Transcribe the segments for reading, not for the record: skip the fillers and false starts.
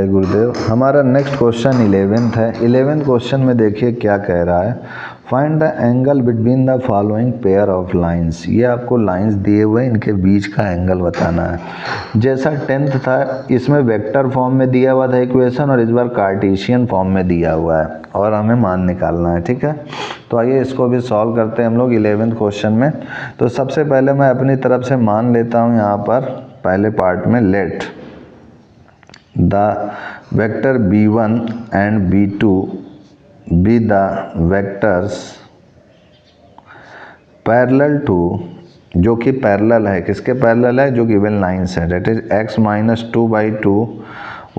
जय गुरुदेव। हमारा next question 11th है। 11th क्वेश्चन में देखिए क्या कह रहा है, find the angle between the following pair of lines. ये आपको लाइंस दिए हुए, इनके बीच का एंगल बताना है। जैसा 10th था, इसमें वेक्टर फॉर्म में दिया हुआ था इक्वेशन और इस बार कार्टेशियन फॉर्म में दिया हुआ है और हमें मान निकालना है। ठीक है, तो आइए इसको भी सॉल्व करते हैं हम लोग 11th क्वेश्चन में। तो सबसे पहले मैं अपनी तरफ से मान लेता हूँ यहाँ पर पहले पार्ट में, late the vector b1 and b2 be the vectors parallel to, जो कि पैरेलल है, किसके पैरेलल है, जो गिवन लाइंस है, that is x minus 2/2,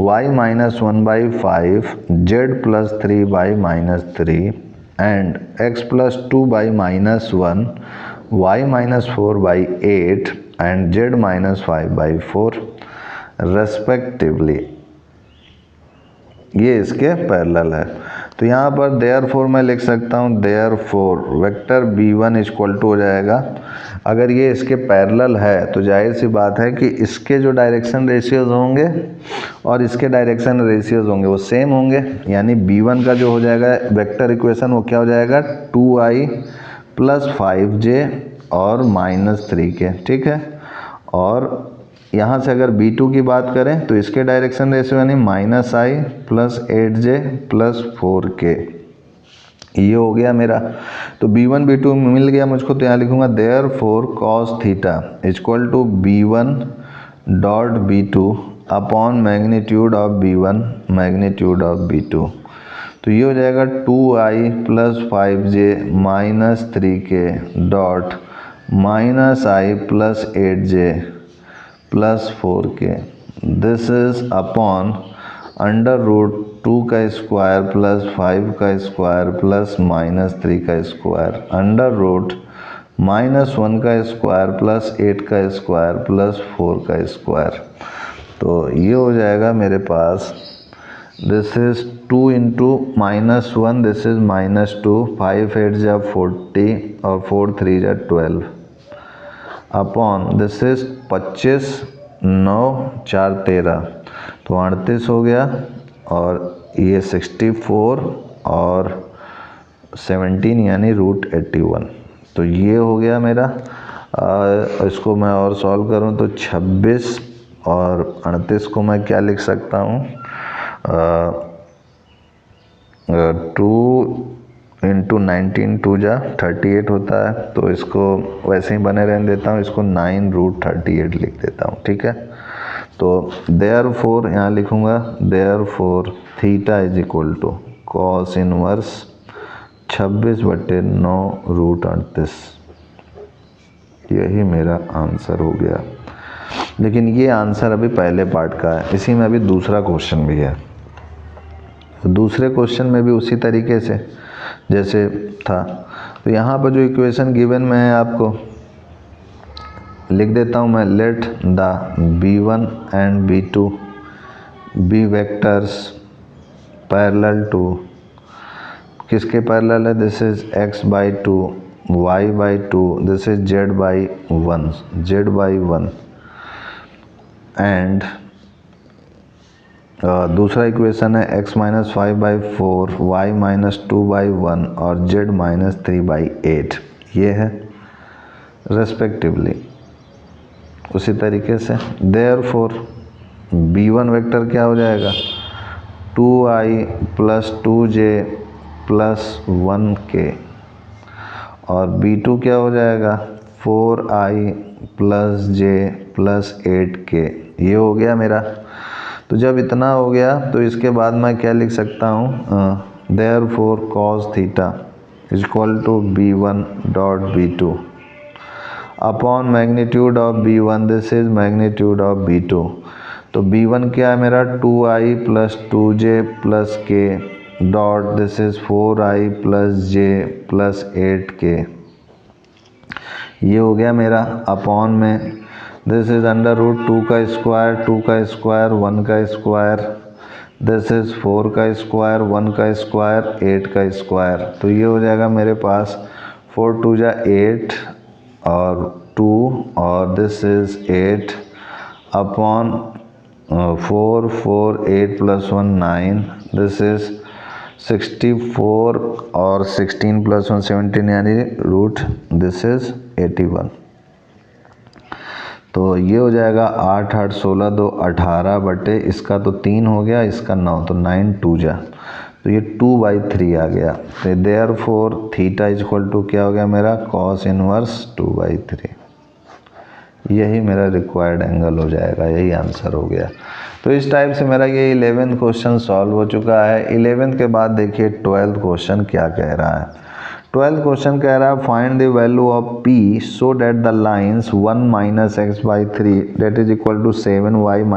y minus 1/5, z plus 3/-3 and x plus 2/-1, y minus 4/8 and z minus 5/4 respectively. ये इसके parallel है। तो यहाँ पर देयरफॉर मैं लिख सकता हूँ, therefore vector b1 equal to हो जाएगा, अगर ये इसके पैरेलल है तो जाहिर सी बात है कि इसके जो डायरेक्शन रेशियोज होंगे और इसके डायरेक्शन रेशियोज होंगे वो सेम होंगे। यानी b1 का जो हो जाएगा वेक्टर इक्वेशन वो क्या हो जाएगा, 2i प्लस 5j और -3 के। ठीक है, और यहाँ से अगर b2 की बात करें तो इसके डायरेक्शन रेशियो यानी -i plus 8j plus 4k, ये हो गया मेरा। तो b1 b2 मिल गया मुझको, तो यहाँ लिखूंगा therefore cos theta equal to b1 dot b2 upon magnitude of b1 magnitude of b2। तो ये हो जाएगा 2i plus 5j minus 3k dot -i plus 8j plus 4k, this is upon under root 2 का square plus 5 का square plus -3 का square under root -1 का square plus 8 का square plus 4 का स्क्वायर। तो ये हो जाएगा मेरे पास, this is 2 into -1, this is -2, 5 8 जा 40 और 4 3 जा 12 अपॉन दिस इज 25 9 4 13, तो 38 हो गया, और ये 64 और 17 यानी √81। तो ये हो गया मेरा। इसको मैं और सॉल्व करूं तो 26 और 38 को मैं क्या लिख सकता हूं, 2 इंटू 19 2 जा 38 होता है, तो इसको वैसे ही बने रहने देता हूँ, इसको 9√38 लिख देता हूँ। ठीक है, तो देयरफॉर यहाँ लिखूँगा therefore theta is equal to cos inverse 26/9√38। यही मेरा आंसर हो गया। लेकिन ये आंसर अभी पहले पार्ट का है, इसी में अभी दूसरा क्वेश्चन भी है। तो दूसरे क्वेश्चन में भी उसी तरीके से जैसे था, तो यहाँ पर जो इक्वेशन गिवन में है आपको लिख देता हूँ मैं, let the b1 and b2 be vectors parallel to, किसके पैरेलल है, this is x/2 y/2, this is z/1 and दूसरा इक्वेशन है x माइनस 5/4 y माइनस 2/1 और z माइनस 3/8, ये है रेस्पेक्टिवली। उसी तरीके से देयरफॉर b1 वेक्टर क्या हो जाएगा, 2i plus 2j plus 1k, और b2 क्या हो जाएगा, 4i plus j plus 8k, ये हो गया मेरा। तो जब इतना हो गया तो इसके बाद मैं क्या लिख सकता हूँ, therefore cos theta equal to b1 dot b2 upon magnitude of b1, this is magnitude of b2। तो b1 क्या है मेरा, 2i plus 2j plus k dot this is 4i plus j plus 8k, ये हो गया मेरा। Upon में this is under root 2 का स्क्वायर 2 का स्क्वायर 1 का स्क्वायर, दिस इज 4 का स्क्वायर 1 का स्क्वायर 8 का स्क्वायर। तो ये हो जाएगा मेरे पास 4 2 जा 8 और 2 और this is 8 upon 4 4 8 + 1 9, this is 64 और 16 + 1 17 यानी रूट दिस इज 81। तो ये हो जाएगा 8 8 16 2 18 बटे इसका तो 3 हो गया, इसका 9, तो 9 2 जा, तो ये 2/3 आ गया। तो देयरफॉर थीटा इक्वल टू क्या हो गया मेरा, cos इनवर्स 2/3। यही मेरा रिक्वायर्ड एंगल हो जाएगा, यही आंसर हो गया। तो इस टाइप से मेरा ये 11th क्वेश्चन सॉल्व हो चुका है। 11th के बाद देखिए 12th क्वेश्चन क्या कह रहा है। 12th क्वेश्चन कह रहा है find the value of p so that the lines 1 - x/3 that is equal to 7y -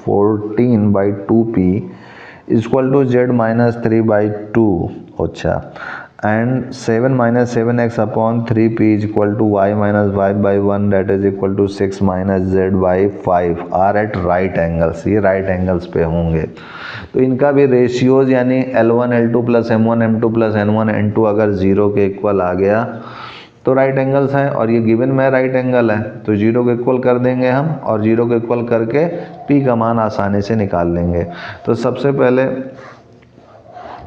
14/2p equal to z - 3/2। अच्छा, and 7 - 7x upon 3p is equal to y - 5/1 that is equal to 6 - z/5 are at right angles। ये right angles पे होंगे, तो इनका भी ratios यानी L1 L2 + M1 M2 + N1 N2 अगर 0 के इक्वल आ गया तो राइट एंगल्स हैं, और ये गिवन में राइट एंगल है तो 0 को इक्वल कर देंगे हम, और 0 को इक्वल करके p का मान आसानी से निकाल लेंगे। तो सबसे पहले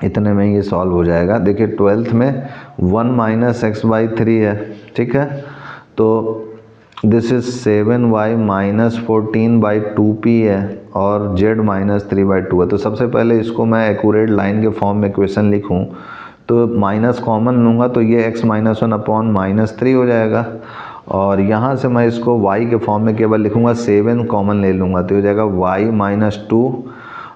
इतने में ये सॉल्व हो जाएगा। देखिए 12th में 1 - x/3 है, ठीक है, तो दिस इज 7y - 14/2p है और z - 3/2 है। तो सबसे पहले इसको मैं एक्यूरेट लाइन के फॉर्म में इक्वेशन लिखूं तो माइनस कॉमन लूँगा तो ये x - 1 अपॉन -3 हो जाएगा, और यहाँ से मैं इसको y के फॉर्म में केवल लिखूँगा, 7 कॉमन ले लूँगा तो हो जाएगा y - 2,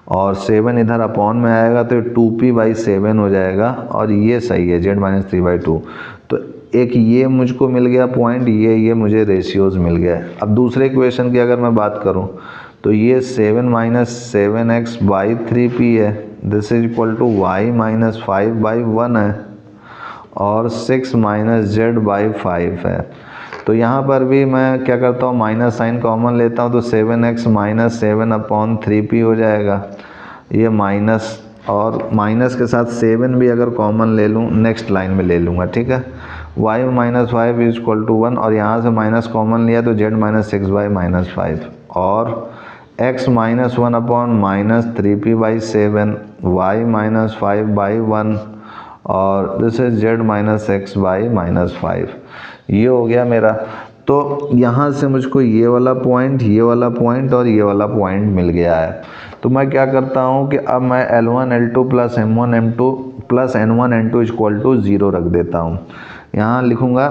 और 7 इधर अपॉन में आएगा तो 2p/7 हो जाएगा, और ये सही है z - 3/2। तो एक ये मुझको मिल गया पॉइंट, ये मुझे रेशियोज मिल गया। अब दूसरे इक्वेशन की अगर मैं बात करूं तो ये 7 - 7x/3p है, this is equal to y - 5/1 है, और 6 - z/5 है। तो यहाँ पर भी मैं क्या करता हूँ, माइनस साइन कॉमन लेता हूँ तो 7x - 7/3p हो जाएगा, ये माइनस, और माइनस के साथ 7 भी अगर कॉमन ले लूँ नेक्स्ट लाइन में ले लूँगा, ठीक है, y - 5 इज इक्वल टू 1, और यहाँ से माइनस कॉमन लिया तो z - 6/5, और x - 1 अपॉन -3p/7 y - 5/1, और दिस इज z - 6/5। ये हो गया मेरा। तो यहाँ से मुझको ये वाला पॉइंट, ये वाला पॉइंट और ये वाला पॉइंट मिल गया है। तो मैं क्या करता हूँ कि अब मैं L1 L2 + M1 M2 + N1 N2 equal to 0 रख देता हूँ। यहाँ लिखूँगा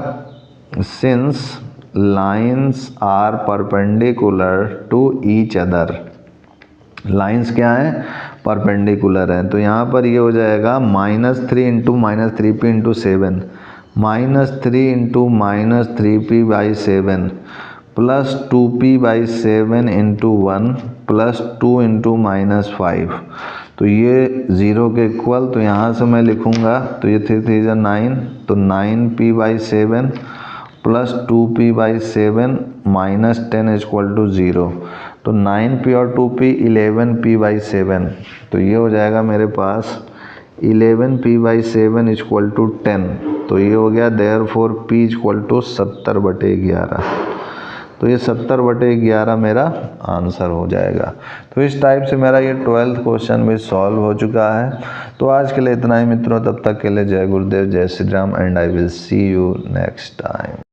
since lines are perpendicular to each other, lines क्या हैं, परपेंडिकुलर हैं, तो यहाँ पर ये हो जाएगा -3 × -3p × 7 -3 × -3p/7 plus 2p/7 × 1 plus 2 × -5। तो ये 0 के इक्वल, तो यहाँ से मैं लिखूँगा तो ये 3 3 9, तो 9p/7 प्लस 2p/7 -10 = 0। तो 9p और 2p 11p/7, तो ये हो जाएगा मेरे पास 11p/7 = 10। तो ये हो गया देयरफॉर p = 70/11। तो ये 70/11 मेरा आंसर हो जाएगा। तो इस टाइप से मेरा ये 12th क्वेश्चन भी सॉल्व हो चुका है। तो आज के लिए इतना ही मित्रों, तब तक के लिए जय गुरुदेव, जय Shri Ram, and I will see you next time.